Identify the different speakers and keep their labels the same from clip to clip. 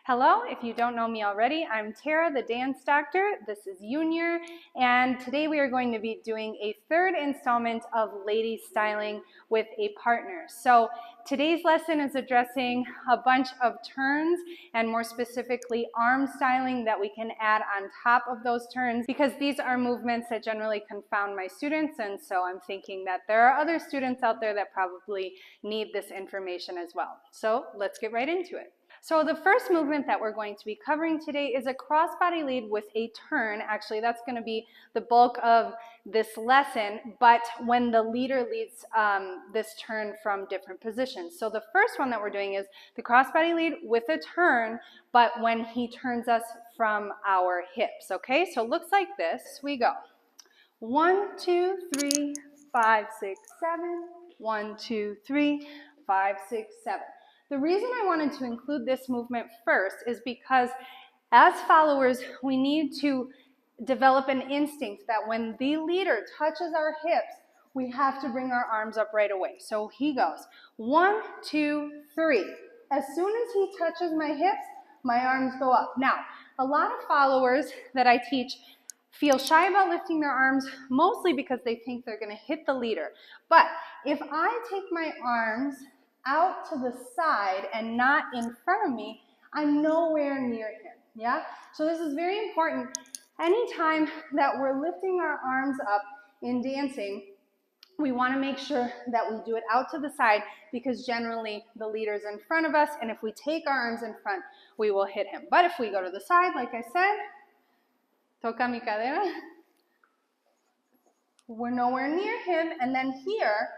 Speaker 1: Hello, if you don't know me already, I'm Tara, the dance doctor. This is Junior, and today we are going to be doing a third installment of lady styling with a partner. So today's lesson is addressing a bunch of turns and more specifically arm styling that we can add on top of those turns, because these are movements that generally confound my students, and so I'm thinking that there are other students out there that probably need this information as well. So let's get right into it. So the first movement that we're going to be covering today is a crossbody lead with a turn. Actually, that's going to be the bulk of this lesson, but when the leader leads this turn from different positions. So the first one that we're doing is the crossbody lead with a turn, but when he turns us from our hips, okay? So it looks like this. We go 1, 2, 3, 5, 6, 7. 1, 2, 3, 5, 6, 7. The reason I wanted to include this movement first is because as followers, we need to develop an instinct that when the leader touches our hips, we have to bring our arms up right away. So he goes 1, 2, 3. As soon as he touches my hips, my arms go up. Now, a lot of followers that I teach feel shy about lifting their arms, mostly because they think they're going to hit the leader. But if I take my arms out to the side and not in front of me, I'm nowhere near him, yeah? So this is very important. Anytime that we're lifting our arms up in dancing, we want to make sure that we do it out to the side, because generally the leader's in front of us, and if we take our arms in front, we will hit him. But if we go to the side, like I said, toca mi cadera, we're nowhere near him, and then here,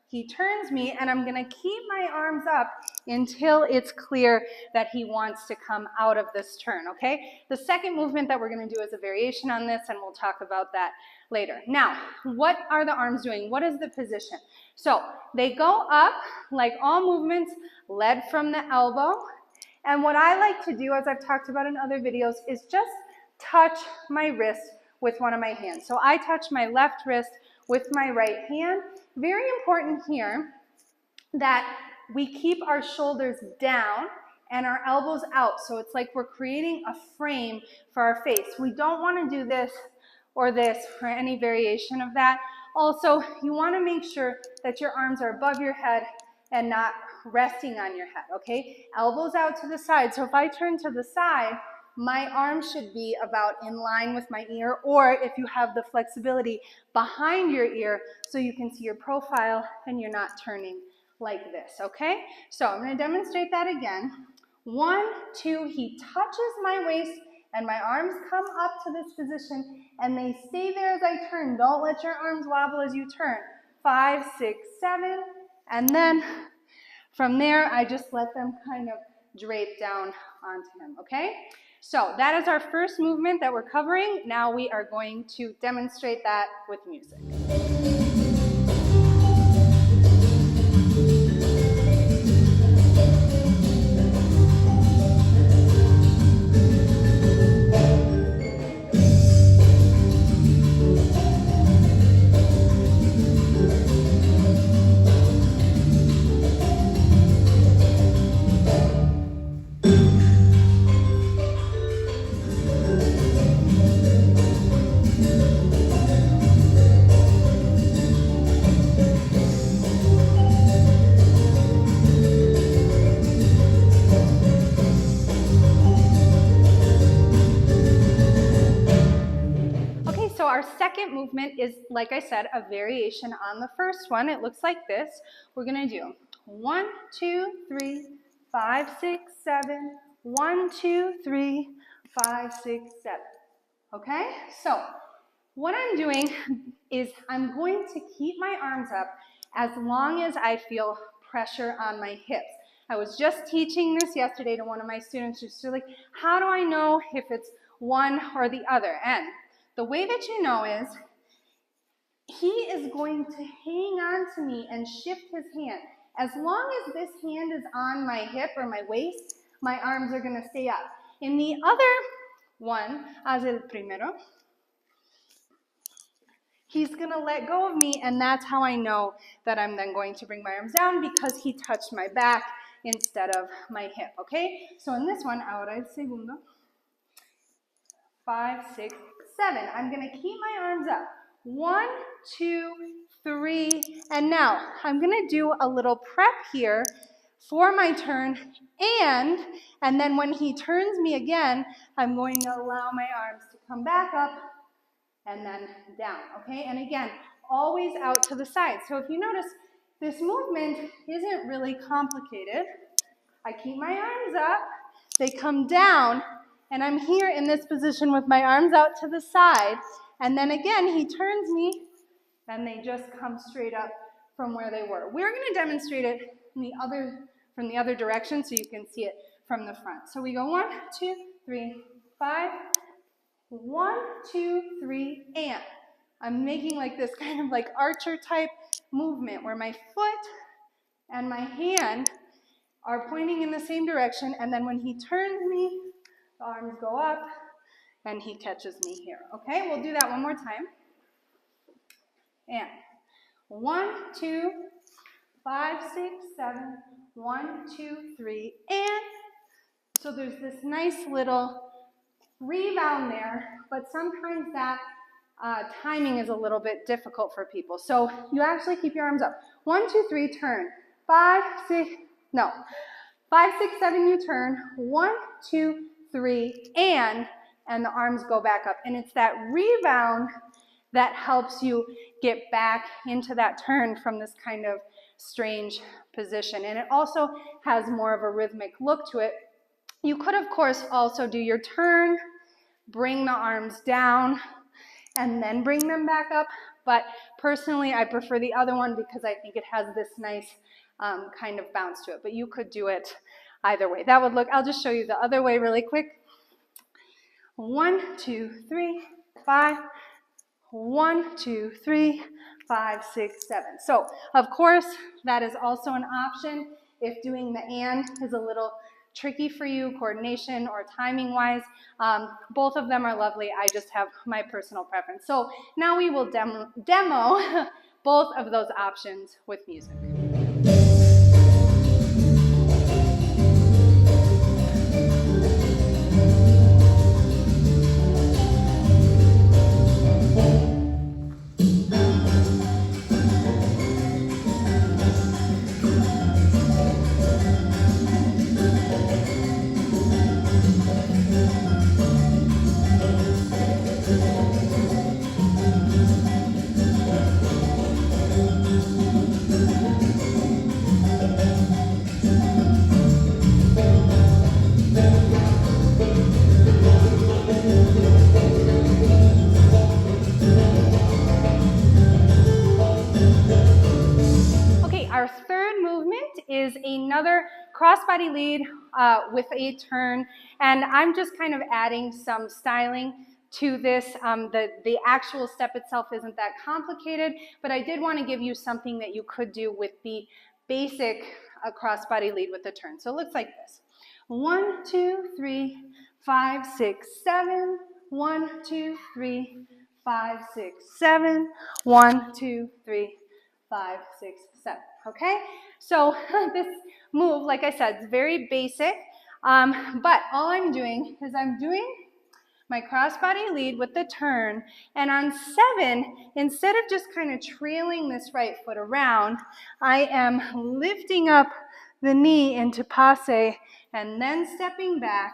Speaker 1: he turns me, and I'm going to keep my arms up until it's clear that he wants to come out of this turn, okay? The second movement that we're going to do is a variation on this, and we'll talk about that later. Now, what are the arms doing? What is the position? So they go up, like all movements, led from the elbow. And what I like to do, as I've talked about in other videos, is just touch my wrist with one of my hands. So I touch my left wrist with my right hand. Very important here that we keep our shoulders down and our elbows out. So it's like we're creating a frame for our face. We don't want to do this or any variation of that. Also, you want to make sure that your arms are above your head and not resting on your head, okay? Elbows out to the side. So if I turn to the side, my arm should be about in line with my ear, or if you have the flexibility, behind your ear so you can see your profile and you're not turning like this, okay? So I'm going to demonstrate that again. 1, 2, he touches my waist and my arms come up to this position and they stay there as I turn. Don't let your arms wobble as you turn. 5, 6, 7, and then from there I just let them kind of drape down onto him, okay? So that is our first movement that we're covering. Now we are going to demonstrate that with music. So our second movement is, like I said, a variation on the first one. It looks like this. We're going to do 1, 2, 3, 5, 6, 7. 1, 2, 3, 5, 6, 7. Okay? So what I'm doing is I'm going to keep my arms up as long as I feel pressure on my hips. I was just teaching this yesterday to one of my students. She's like, how do I know if it's one or the other? And the way that you know is he is going to hang on to me and shift his hand. As long as this hand is on my hip or my waist, my arms are going to stay up. In the other one, haz el primero, he's going to let go of me, and that's how I know that I'm then going to bring my arms down, because he touched my back instead of my hip, okay? So in this one, ahora el segundo, 5, 6, 7. I'm gonna keep my arms up. 1, 2, 3, and now I'm gonna do a little prep here for my turn, and then when he turns me again, I'm going to allow my arms to come back up and then down, okay? And again, always out to the side. So if you notice, this movement isn't really complicated. I keep my arms up, they come down, and I'm here in this position with my arms out to the side, and then again, he turns me, and they just come straight up from where they were. We're gonna demonstrate it from the other direction so you can see it from the front. So we go 1, 2, 3, 5, 1, 2, 3, and I'm making like this kind of like archer type movement where my foot and my hand are pointing in the same direction, and then when he turns me, the arms go up and he catches me here. Okay, we'll do that one more time. And 1, 2, 5, 6, 7, 1, 2, 3, and so there's this nice little rebound there, but sometimes that timing is a little bit difficult for people. So you actually keep your arms up. 1, 2, 3, turn. 5, 6, 7, you turn. 1, 2, 3, and the arms go back up. And it's that rebound that helps you get back into that turn from this kind of strange position. And it also has more of a rhythmic look to it. You could, of course, also do your turn, bring the arms down, and then bring them back up. But personally, I prefer the other one because I think it has this nice kind of bounce to it. But you could do it either way. That would look, I'll just show you the other way really quick. 1, 2, 3, 5. 1, 2, 3, 5, 6, 7. So, of course, that is also an option if doing the and is a little tricky for you, coordination or timing-wise. Both of them are lovely. I just have my personal preference. So now we will demo both of those options with music. Our third movement is another crossbody lead with a turn, and I'm just kind of adding some styling to this. The actual step itself isn't that complicated, but I did want to give you something that you could do with the basic crossbody lead with a turn. So it looks like this. 1, 2, 3, 5, 6, 7. 1, 2, 3, 5, 6, 7. 1, 2, 3, 5, 6, 7. Okay, so this move, like I said, is very basic, but all I'm doing is I'm doing my crossbody lead with the turn, and on 7, instead of just kind of trailing this right foot around, I am lifting up the knee into passe and then stepping back,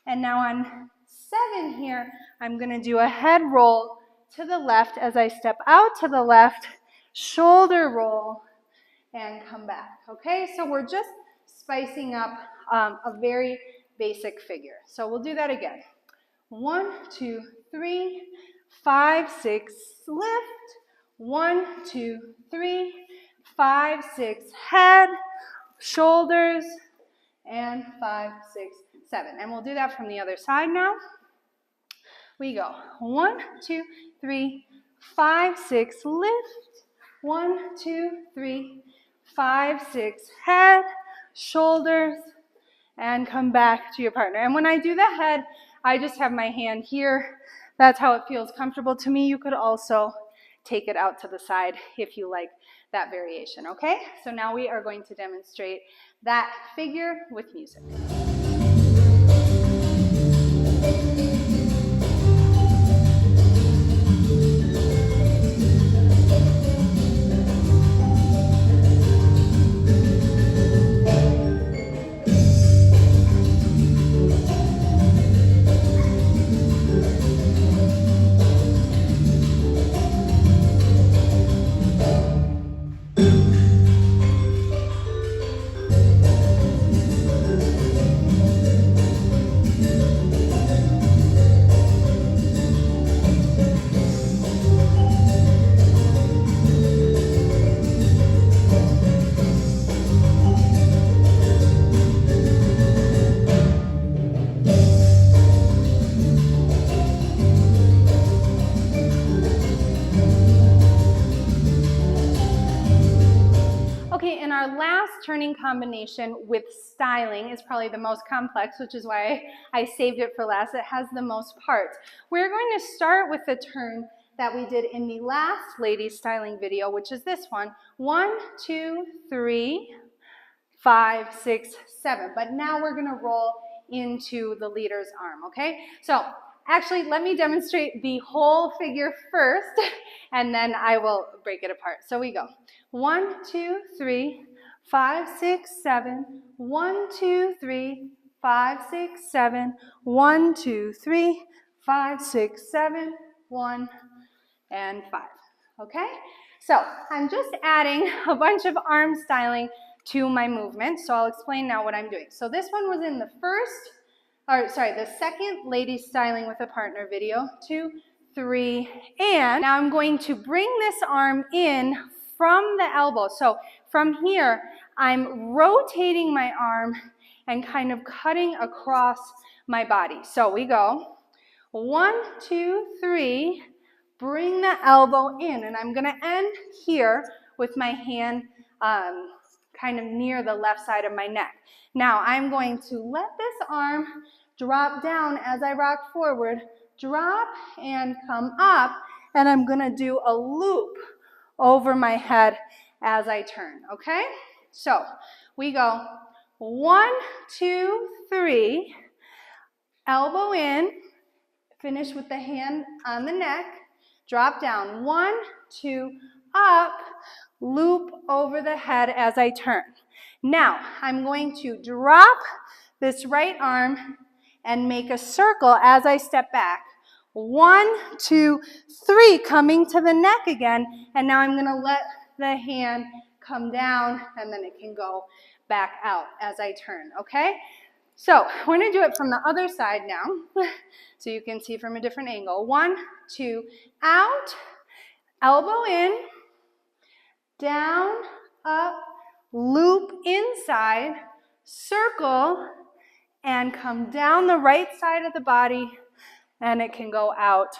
Speaker 1: and now on 7 here, I'm going to do a head roll to the left as I step out to the left, shoulder roll, and come back, okay? So we're just spicing up a very basic figure. So we'll do that again. 1, 2, 3, 5, 6, lift. 1, 2, 3, 5, 6, head, shoulders, and 5, 6, 7. And we'll do that from the other side now. We go 1, 2, 3, 5, 6, lift. 1, 2, 3, 5, 6, head, shoulders, and come back to your partner. And when I do the head, I just have my hand here. That's how it feels comfortable to me. You could also take it out to the side if you like that variation, okay? So now we are going to demonstrate that figure with music. Okay, and our last turning combination with styling is probably the most complex, which is why I saved it for last. It has the most parts. We're going to start with the turn that we did in the last ladies styling video, which is this one. 1, 2, 3, 5, 6, 7. But now we're going to roll into the leader's arm, okay? So actually, let me demonstrate the whole figure first, and then I will break it apart. So we go. 1, 2, 3, 5, 6, 7. 1, 2, 3, 5, 6, 7. 1, 2, 3, 5, 6, 7. 1 and 5. Okay? So I'm just adding a bunch of arm styling to my movement. So I'll explain now what I'm doing. So this one was in the the second ladies styling with a partner video. 2, 3, and now I'm going to bring this arm in from the elbow. So from here, I'm rotating my arm and kind of cutting across my body. So we go 1, 2, 3, bring the elbow in, and I'm gonna end here with my hand kind of near the left side of my neck. Now I'm going to let this arm drop down as I rock forward, drop and come up, and I'm gonna do a loop over my head as I turn, okay? So we go 1, 2, 3, elbow in, finish with the hand on the neck, drop down, 1, 2, up, loop over the head as I turn. Now I'm going to drop this right arm and make a circle as I step back. 1, 2, 3, coming to the neck again, and now I'm gonna let the hand come down, and then it can go back out as I turn, okay? So we're gonna do it from the other side now, so you can see from a different angle. 1, 2, out, elbow in, down, up, loop inside, circle, and come down the right side of the body, and it can go out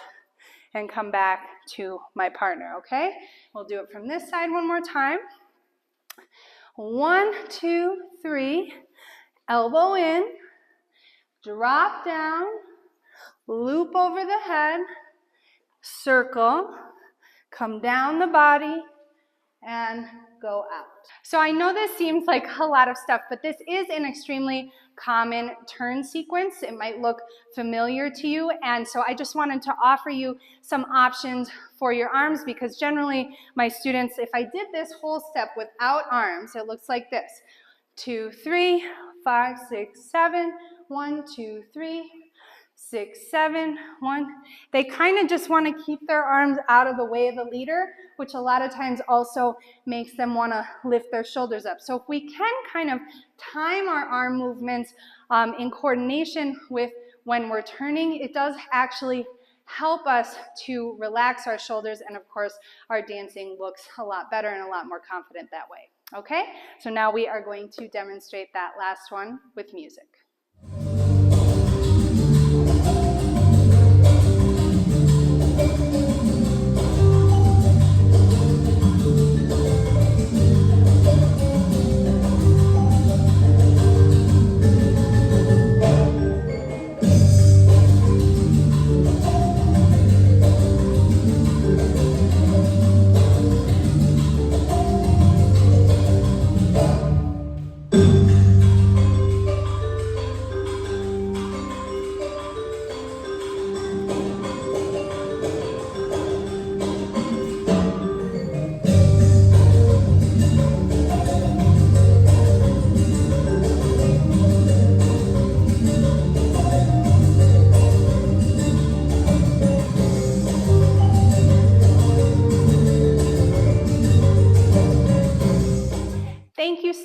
Speaker 1: and come back to my partner, okay? We'll do it from this side one more time. 1, 2, 3, elbow in, drop down, loop over the head, circle, come down the body, and go out. So I know this seems like a lot of stuff, but this is an extremely common turn sequence. It might look familiar to you, and so I just wanted to offer you some options for your arms, because generally my students, if I did this whole step without arms, it looks like this. 2, 3, 5, 6, 7, 1, 2, 3, 6, 7, 1. They kind of just want to keep their arms out of the way of the leader, which a lot of times also makes them want to lift their shoulders up. So if we can kind of time our arm movements in coordination with when we're turning, it does actually help us to relax our shoulders, and of course our dancing looks a lot better and a lot more confident that way. Okay, so now we are going to demonstrate that last one with music.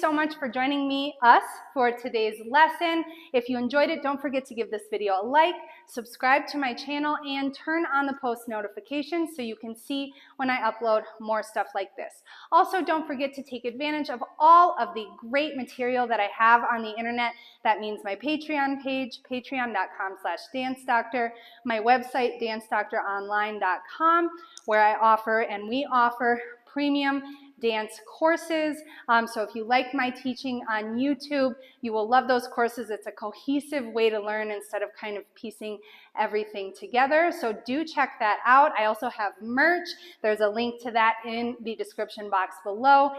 Speaker 1: so much for joining us for today's lesson. If you enjoyed it, don't forget to give this video a like, subscribe to my channel, and turn on the post notifications so you can see when I upload more stuff like this. Also, don't forget to take advantage of all of the great material that I have on the internet. That means my Patreon page, patreon.com/dancedoctor, my website, dancedoctoronline.com, where we offer premium dance courses. So if you like my teaching on YouTube, you will love those courses. It's a cohesive way to learn instead of kind of piecing everything together. So do check that out. I also have merch. There's a link to that in the description box below.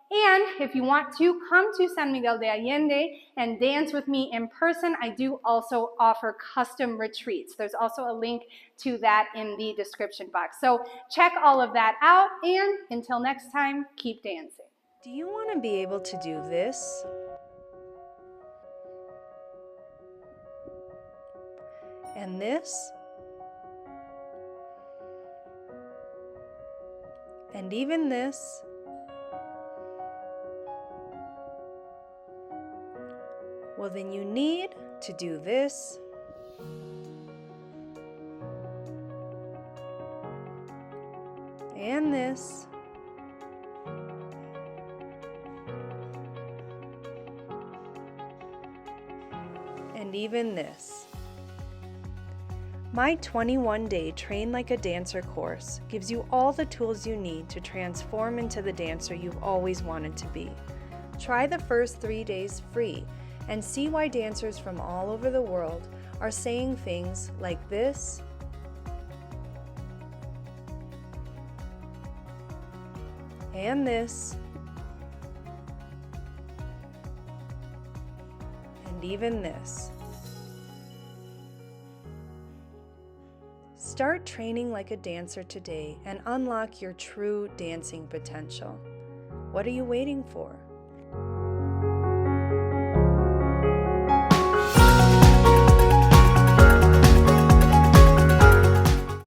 Speaker 1: And if you want to come to San Miguel de Allende and dance with me in person, I do also offer custom retreats. There's also a link to that in the description box. So check all of that out, and until next time, keep dancing.
Speaker 2: Do you want to be able to do this? And this? And even this? Well, then you need to do this, and this, and even this. My 21-day Train Like a Dancer course gives you all the tools you need to transform into the dancer you've always wanted to be. Try the first 3 days free and see why dancers from all over the world are saying things like this, and this, and even this. Start training like a dancer today and unlock your true dancing potential. What are you waiting for?